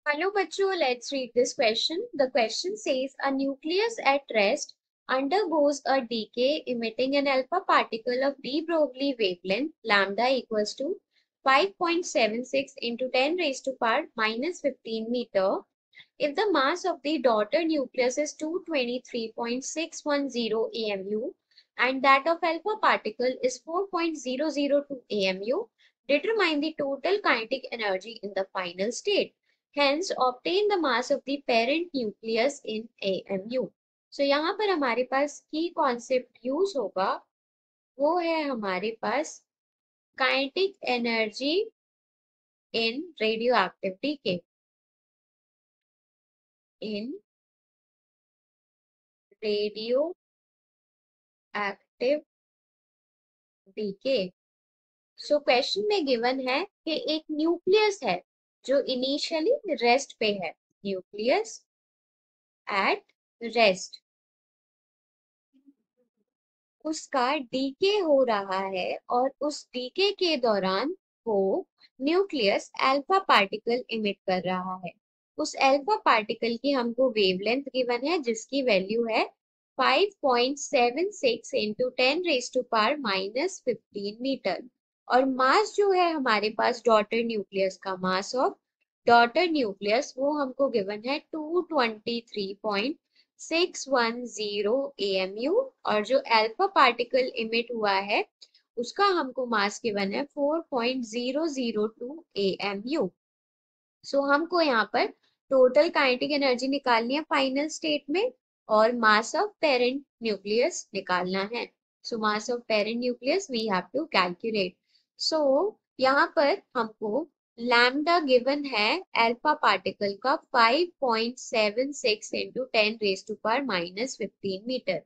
Hello, bachcho. Let's read this question. The question says a nucleus at rest undergoes a decay emitting an alpha particle of de Broglie wavelength lambda equals to 5.76 into 10 raised to power minus 15 meter. If the mass of the daughter nucleus is 223.610 AMU and that of alpha particle is 4.002 AMU, determine the total kinetic energy in the final state. Hence, obtain the mass of the parent nucleus in AMU. So यहाँ पर हमारे पास की concept use होगा वो है हमारे पास kinetic energy in radioactive decay in radioactive decay. So question में गिवन है कि एक न्यूक्लियस है जो इनिशियली रेस्ट पे है, न्यूक्लियस एट रेस्ट, उसका डीके हो रहा है और उस डीके के दौरान वो न्यूक्लियस अल्फा पार्टिकल इमिट कर रहा है। उस अल्फा पार्टिकल की हमको वेवलेंथ गिवन है जिसकी वैल्यू है 5.76 into 10 raise to power minus 15 metre. और मास जो है हमारे पास डॉटर न्यूक्लियस का, मास ऑफ डॉटर न्यूक्लियस वो हमको गिवन है 223.610 AMU और जो अल्फा पार्टिकल इमिट हुआ है उसका हमको मास गिवन है 4.002 AMU। सो हमको यहाँ पर टोटल काइनेटिक एनर्जी निकालनी है फाइनल स्टेट में और मास ऑफ पेरेंट न्यूक्लियस निकालना है। So mass of parent nucleus we have to calculate. So यहाँ पर हमको लैम्डा गिवन है अल्फा पार्टिकल का 5.76 into 10 raise to power minus 15 metre.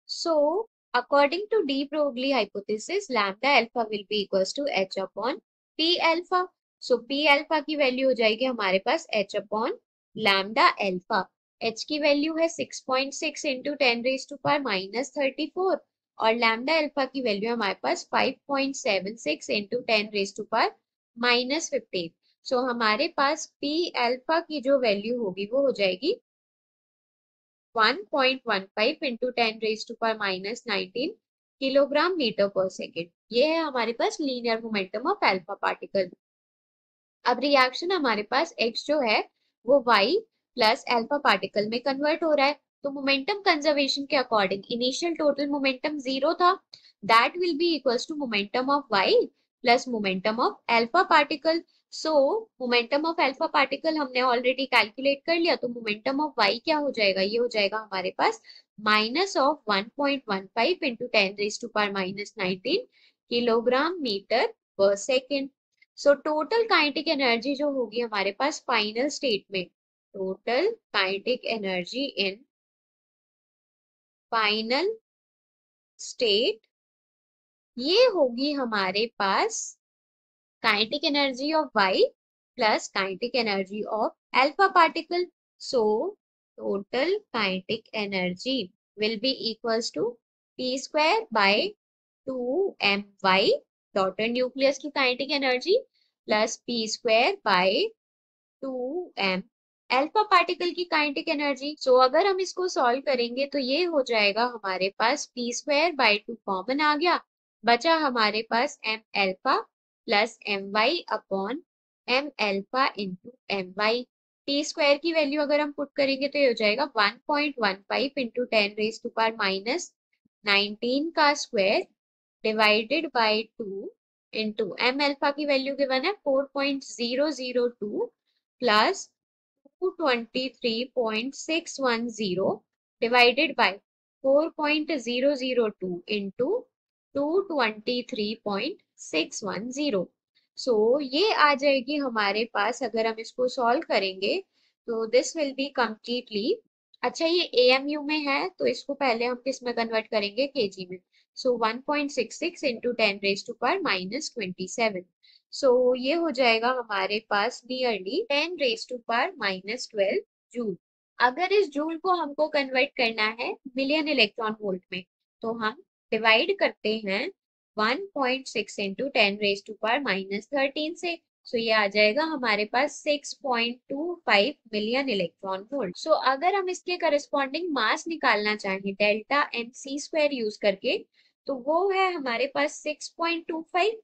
So according to de Broglie hypothesis, lambda alpha will be equals to h upon p alpha. So p alpha की value हो जाएगी हमारे पास h upon lambda alpha. h की value है 6.6 into 10 raise to power minus 34 और lambda alpha की value हमारे पास 5.76 into 10 raise to power minus 15। So हमारे पास p alpha की जो वैल्यू होगी वो हो जाएगी 1.15 into 10 raise to power minus 19 kilogram metre per second. ये है हमारे पास linear momentum of alpha particle. अब रिएक्शन हमारे पास x जो है वो y प्लस अल्फा पार्टिकल में कन्वर्ट हो रहा है। तो मोमेंटम कंजर्वेशन के अकॉर्डिंग इनिशियल टोटल मोमेंटम 0 था, that will be equals to momentum of y plus momentum of alpha particle. So momentum of alpha particle हमने ऑलरेडी कैलकुलेट कर लिया, तो मोमेंटम ऑफ y क्या हो जाएगा, ये हो जाएगा हमारे पास minus of 1.15 into 10 raise to power minus 19 kilogram metre per second. So total kinetic energy जो होगी हमारे पास फाइनल स्टेट में, total kinetic energy in final state, ये होगी हमारे पास kinetic energy of y plus kinetic energy of alpha particle. So total kinetic energy will be equals to p square by 2my daughter nucleus की kinetic energy plus p square bye 2m alpha particle की kinetic energy. सो अगर हम इसको solve करेंगे तो ये हो जाएगा हमारे पास p स्क्वायर बाय 2 कॉमन आ गया, बचा हमारे पास m alpha plus my upon m alpha into my। T square की वैल्यू अगर हम पुट करेंगे तो ये हो जाएगा 1.15 into 10 raise to power minus 19 का square divided by 2 into m alpha की वैल्यू गिवन है 4.002 plus 223.610 divided by 4.002 into 223.610। So ये आ जाएगी हमारे पास, अगर हम इसको सॉल्व करेंगे तो दिस विल बी कंप्लीटली। अच्छा ये AMU में है तो इसको पहले हम किस में कन्वर्ट करेंगे, kg में। So 1.66 into 10 raise to power minus 27। So ये हो जाएगा हमारे पास nearly 10 raise to power minus 12 joule. अगर इस जूल को हमको कन्वर्ट करना है मिलियन इलेक्ट्रॉन वोल्ट में तो हम डिवाइड करते हैं 1.6 into 10 raise to power minus 13 से। सो ये आ जाएगा हमारे पास 6.25 मिलियन इलेक्ट्रॉन वोल्ट। सो अगर हम इसके करस्पॉन्डिंग मास निकालना चाहें delta M C square use करके, तो वो है हमारे पास 6.25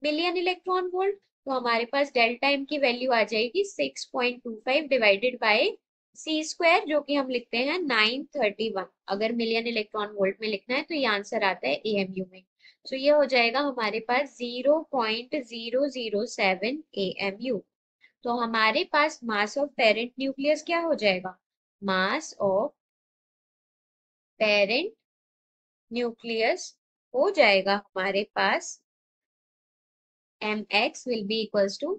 मिलियन इलेक्ट्रॉन वोल्ट। तो हमारे पास डेल्टा एम की वैल्यू आ जाएगी 6.25 डिवाइडेड बाय सी स्क्वायर, जो कि हम लिखते हैं 931। अगर मिलियन इलेक्ट्रॉन वोल्ट में लिखना है तो ये आंसर आता है एएमयू में। तो ये हो जाएगा हमारे पास 0.007 AMU। तो हमारे पास मास ऑफ पेरेंट न्यूक्लियस क्या हो जाएगा? मास ऑफ पेरेंट न्यूक्लियस हो जाएगा हमारे पास mx will be equals to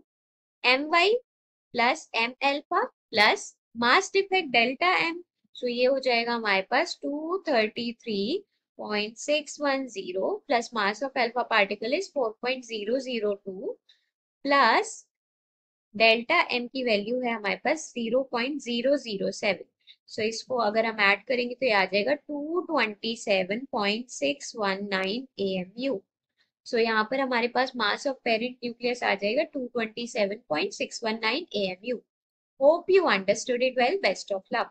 my plus m alpha plus mass defect delta m। सो ये हो जाएगा हमारे पास 233.610 plus mass of alpha particle is 4.002 plus delta m की वैल्यू है हमारे पास 0.007। सो इसको अगर हम ऐड करेंगे तो ये आ जाएगा 227.619 AMU। सो यहाँ पर हमारे पास मास ऑफ पेरेंट न्यूक्लियस आ जाएगा 227.619 AMU। Hope you understood it well. Best of luck.